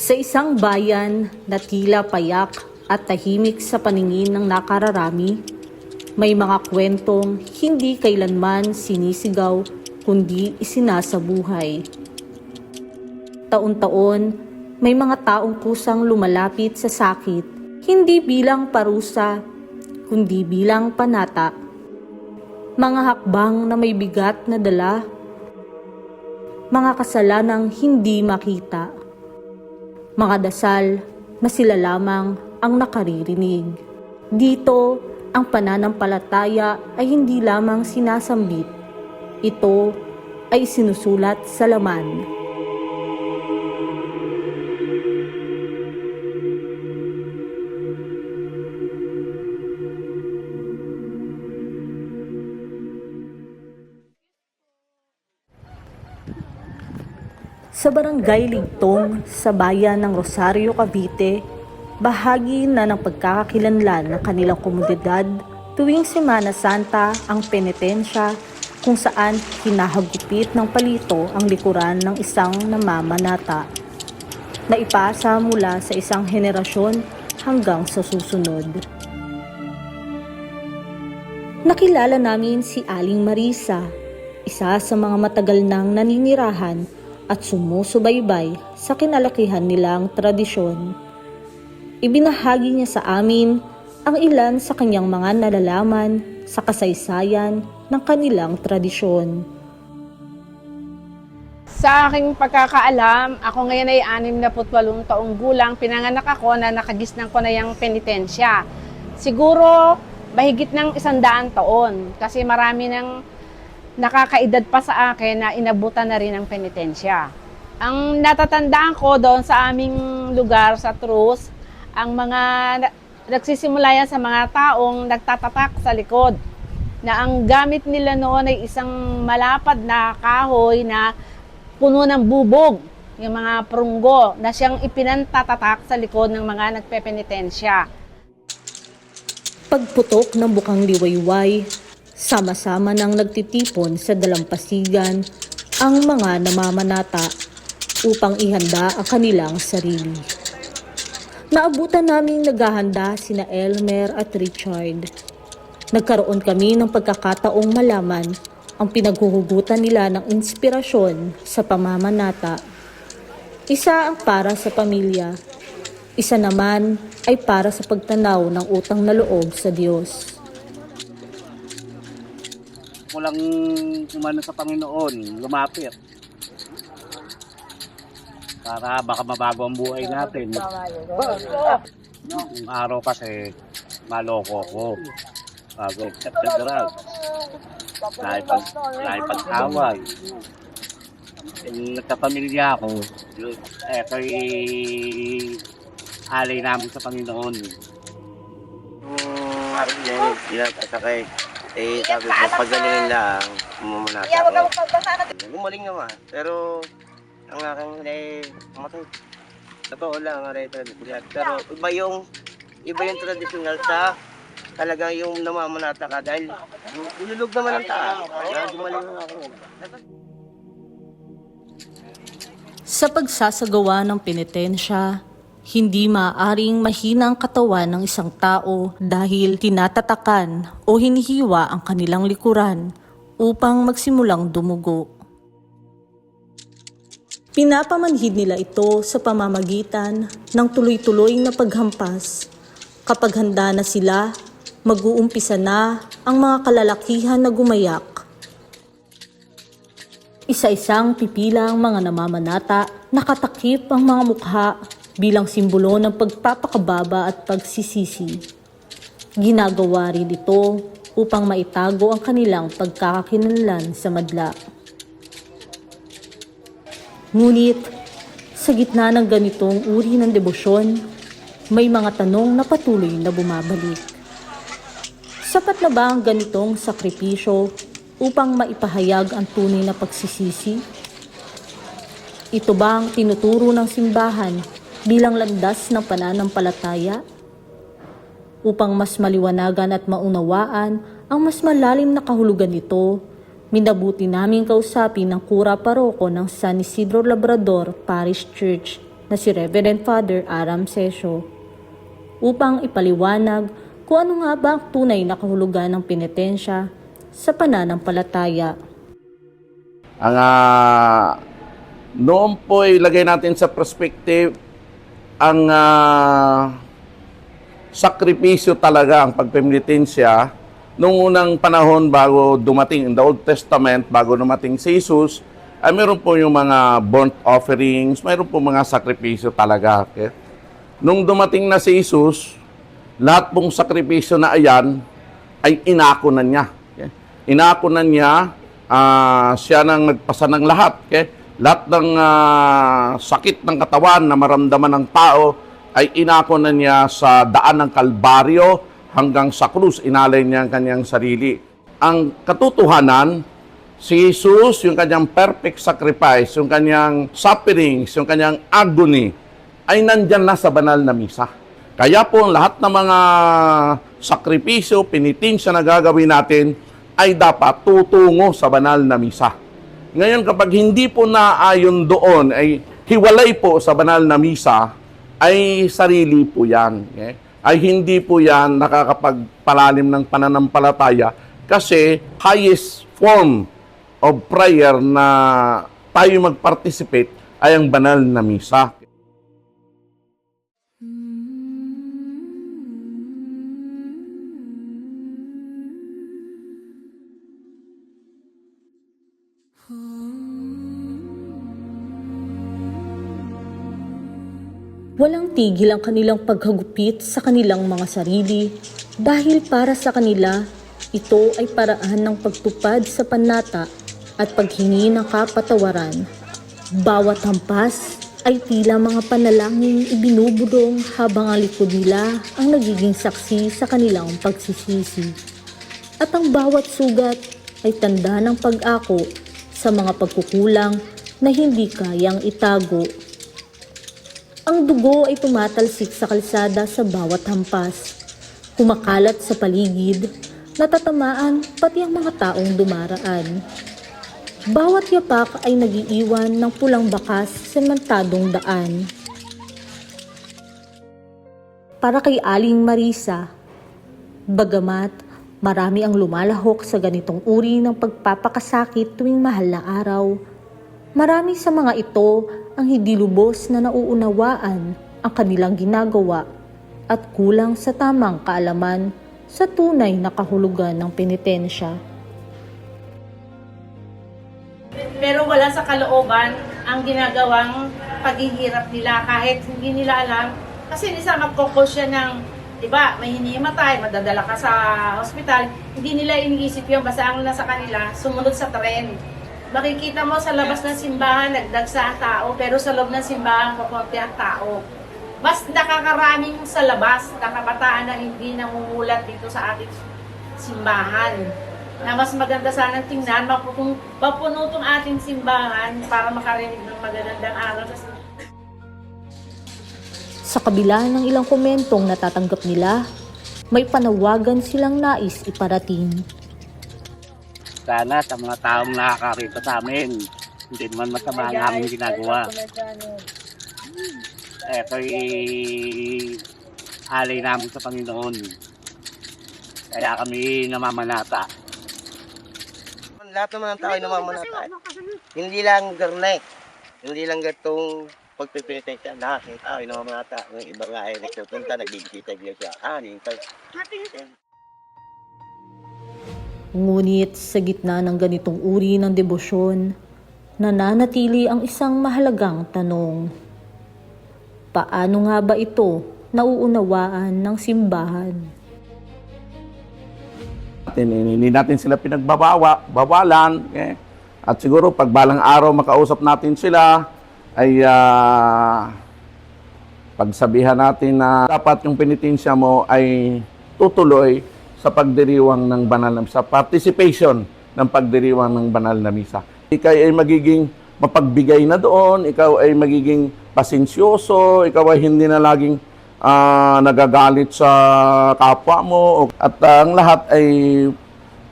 Sa isang bayan na tila payak at tahimik sa paningin ng nakararami, may mga kwentong hindi kailanman sinisigaw kundi isinasabuhay. Taon-taon, may mga taong kusang lumalapit sa sakit, hindi bilang parusa, kundi bilang panata. Mga hakbang na may bigat na dala, mga kasalanang hindi makita, mga dasal na sila lamang ang nakaririnig. Dito, ang pananampalataya ay hindi lamang sinasambit. Ito ay sinusulat sa laman. Sa Barangay Ligtong, sa bayan ng Rosario, Cavite, bahagi na ng pagkakakilanlan ng kanilang komunidad tuwing Semana Santa ang penitensya kung saan hinahagupit ng palito ang likuran ng isang namamanata na ipasa mula sa isang henerasyon hanggang sa susunod. Nakilala namin si Aling Marisa, isa sa mga matagal nang naninirahan at sumusubaybay sa kinalakihan nilang tradisyon. Ibinahagi niya sa amin ang ilan sa kanyang mga nalalaman sa kasaysayan ng kanilang tradisyon. Sa aking pagkakaalam, ako ngayon ay 68 taong gulang. Pinanganak ako na nakagisnan ko na yung penitensya. Siguro mahigit ng 100 taon kasi marami ng nakakaedad pa sa akin na inabutan na rin ang penitensya. Ang natatandaan ko doon sa aming lugar sa Trus, ang mga nagsisimula yan sa mga taong nagtatatak sa likod, na ang gamit nila noon ay isang malapad na kahoy na puno ng bubog, yung mga prunggo, na siyang ipinantatatak sa likod ng mga nagpepenitensya. Pagputok ng bukang liwayway, sama-sama nang nagtitipon sa dalampasigan ang mga namamanata upang ihanda ang kanilang sarili. Naabutan naming naghahanda sina Elmer at Richard. Nagkaroon kami ng pagkakataong malaman ang pinaghuhugutan nila ng inspirasyon sa pamamanata. Isa ang para sa pamilya, isa naman ay para sa pagtanaw ng utang na loob sa Diyos. Walang kumano sa Panginoon, lumapit. Para baka mabago ang buhay natin. Yung araw kasi, maloko ko. Bago accept the drugs. Dahil pag-away. Nagkapamilya ako. Ito'y alay namin sa Panginoon. Araw niya, ilang kasakay. Sabi ko, pagalingin lang, mumunata ako. Gumaling naman, pero ang aking matay. Totoo lang ang tradisyonal. Pero iba yung tradisyonal sa talagang yung namamanata ka dahil nilulog naman ang taas. Gumaling na ako. Sa pagsasagawa ng penitensya, hindi maaaring mahina ang katawan ng isang tao dahil tinatatakan o hinihiwa ang kanilang likuran upang magsimulang dumugo. Pinapamanhid nila ito sa pamamagitan ng tuloy-tuloy na paghampas. Kapag handa na sila, mag-uumpisa na ang mga kalalakihan na gumayak. Isa-isang pipila ang mga namamanata, nakatakip ang mga mukha bilang simbolo ng pagpapakababa at pagsisisi. Ginagawa rin ito upang maitago ang kanilang pagkakakinlanlan sa madla. Ngunit, sa gitna ng ganitong uri ng debosyon, may mga tanong na patuloy na bumabalik. Sapat na ba ang ganitong sakripisyo upang maipahayag ang tunay na pagsisisi? Ito ba ang tinuturo ng simbahan bilang landas ng pananampalataya? Upang mas maliwanagan at maunawaan ang mas malalim na kahulugan nito, minabuti naming kausapin ng kura paroko ng San Isidro Labrador Parish Church na si Reverend Father Aram Sesio upang ipaliwanag kung ano nga ba ang tunay na kahulugan ng penitensya sa pananampalataya. Ang noon po ilagay natin sa perspective ang sakripisyo talaga ang pagpenitensya noong unang panahon bago dumating in the Old Testament, bago dumating si Jesus, ay meron po yung mga burnt offerings, meron po mga sakripisyo talaga. Okay? Nung dumating na si Jesus, lahat pong sakripisyo na ayan ay inako na niya. Okay? Inako na niya, siya nang nagpasa ng lahat. Okay? Lahat ng sakit ng katawan na maramdaman ng tao ay inako na niya sa daan ng Kalbaryo hanggang sa krus. Inalay niya ang kanyang sarili. Ang katotohanan, si Jesus, yung kanyang perfect sacrifice, yung kanyang sufferings, yung kanyang agony, ay nandyan na sa banal na misa. Kaya po, lahat ng mga sakripisyo, penitensya na gagawin natin, ay dapat tutungo sa banal na misa. Ngayon, kapag hindi po naayon doon, ay hiwalay po sa banal na misa, ay sarili po yan. Okay? Ay hindi po yan nakakapagpalalim ng pananampalataya kasi highest form of prayer na tayo mag-participate ay ang banal na misa. Walang tigil ang kanilang paghagupit sa kanilang mga sarili dahil para sa kanila, ito ay paraan ng pagtupad sa panata at paghingi ng kapatawaran. Bawat hampas ay tila mga panalangin ibinubulong habang ang likod nila ang nagiging saksi sa kanilang pagsisisi. At ang bawat sugat ay tanda ng pag-ako sa mga pagkukulang na hindi kayang itago. Ang dugo ay tumatalsik sa kalsada sa bawat hampas, kumakalat sa paligid, natatamaan pati ang mga taong dumaraan. Bawat yapak ay nagiiwan ng pulang bakas sa sementadong daan. Para kay Aling Marisa, bagamat marami ang lumalahok sa ganitong uri ng pagpapakasakit tuwing mahal na araw, marami sa mga ito ang hindi lubos na nauunawaan ang kanilang ginagawa at kulang sa tamang kaalaman sa tunay na kahulugan ng penitensya. Pero wala sa kalooban ang ginagawang paghihirap nila kahit hindi nila alam. Kasi minsan magkokos siya ng, di ba, may hinihimatay, madadala ka sa hospital, hindi nila iniisip yun, basta ang nasa kanila, sumunod sa tren. Makikita mo sa labas ng simbahan, nagdagsa ang tao, pero sa loob ng simbahan, kukunti ang tao. Mas nakakaraming sa labas, kakabataan na hindi nangungulat dito sa ating simbahan. Na mas maganda sanang tingnan, mapuno itong ating simbahan para makarinig ng magagandang araw sa simbahan. Sa kabila ng ilang komentong natatanggap nila, may panawagan silang nais iparating. Sana sa mga taong nakakarito sa amin, hindi naman masama ang aming ginagawa. Ito'y alay namin sa Panginoon. Kaya kami namamanata. Lahat naman ng tao ay namamanata. Hindi lang garnek. Hindi lang gatong pagpipinitensya. Lahat ng tao ay namamanata. Ng iba nga ay nagtutunta, nagbibigitay siya. Ngunit sa gitna ng ganitong uri ng debosyon, nananatili ang isang mahalagang tanong. Paano nga ba ito nauunawaan ng simbahan? Hindi natin sila pinagbawalan. Okay? At siguro pag balang araw makausap natin sila, ay pagsabihan natin na dapat yung penitensya mo ay tutuloy sa pagdiriwang ng banal na misa, participation ng pagdiriwang ng banal na misa. Ikaw ay magiging mapagbigay na doon, ikaw ay magiging pasensyoso, ikaw ay hindi na laging nagagalit sa kapwa mo, at ang lahat ay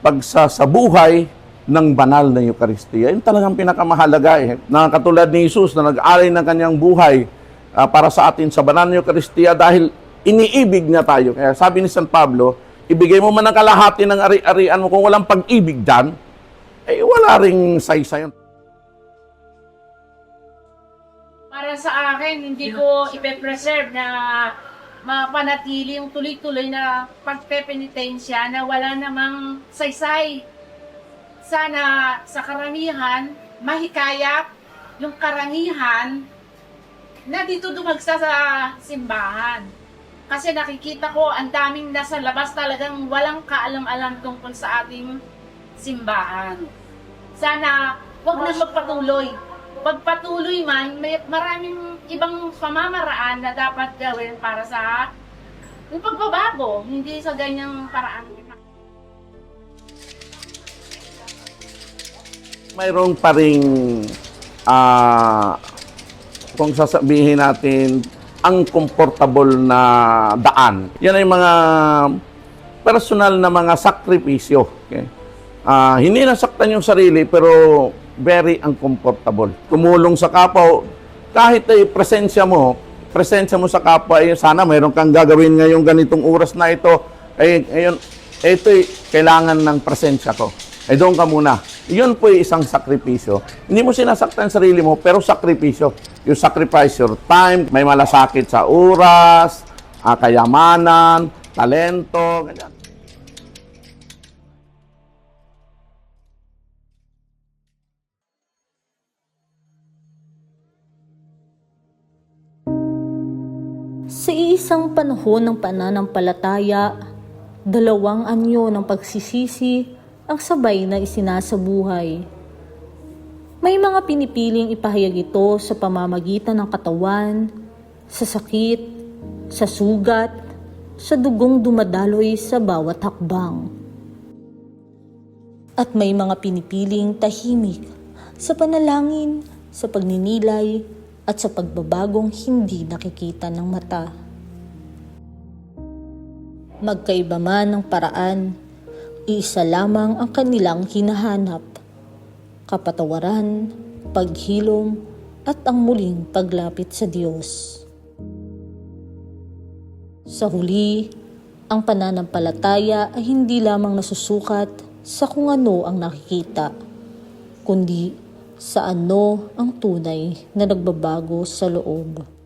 pagsasabuhay ng banal na Eucharistia. Yun talagang pinakamahalaga. Na katulad ni Jesus na nag-alay ng kanyang buhay para sa atin sa banal na Eucharistia dahil iniibig niya tayo. Kaya sabi ni San Pablo, ibigay mo man ang kalahati ng ari-arian mo kung walang pag-ibig dyan, wala ring saysay. Para sa akin, hindi ko ipe-preserve na mapanatili yung tuloy-tuloy na pagpepenitensya na wala namang saysay. Sana sa karamihan, mahikayat yung karamihan na dito dumagsa sa simbahan. Kasi nakikita ko, ang daming nasa labas talagang walang kaalam-alam tungkol sa ating simbahan. Sana wag na magpatuloy. Pagpatuloy man, may maraming ibang pamamaraan na dapat gawin para sa yung pagbabago, hindi sa ganyang paraan. Mayroon pa ring, kung sasabihin natin, ang comfortable na daan. Yan ay mga personal na mga sakripisyo. Okay? Hindi nasaktan yung sarili, pero very uncomfortable. Tumulong sa kapwa, kahit ay presensya mo sa kapwa, sana mayroon kang gagawin ngayong ganitong oras na ito, ngayon, ito'y kailangan ng presensya ko. Doon ka muna. Yun po ay isang sakripisyo. Hindi mo sinasaktan sarili mo, pero sakripisyo. You sacrifice your time, may malasakit sa oras, kayamanan, talento, ganyan. Sa iisang panahon ng pananampalataya, dalawang anyo ng pagsisisi ang sabay na isinasabuhay. May mga pinipiling ipahayag ito sa pamamagitan ng katawan, sa sakit, sa sugat, sa dugong dumadaloy sa bawat hakbang. At may mga pinipiling tahimik sa panalangin, sa pagninilay, at sa pagbabagong hindi nakikita ng mata. Magkaiba man ang paraan, iisa lamang ang kanilang hinahanap: kapatawaran, paghilom, at ang muling paglapit sa Diyos. Sa huli, ang pananampalataya ay hindi lamang nasusukat sa kung ano ang nakikita, kundi sa ano ang tunay na nagbabago sa loob.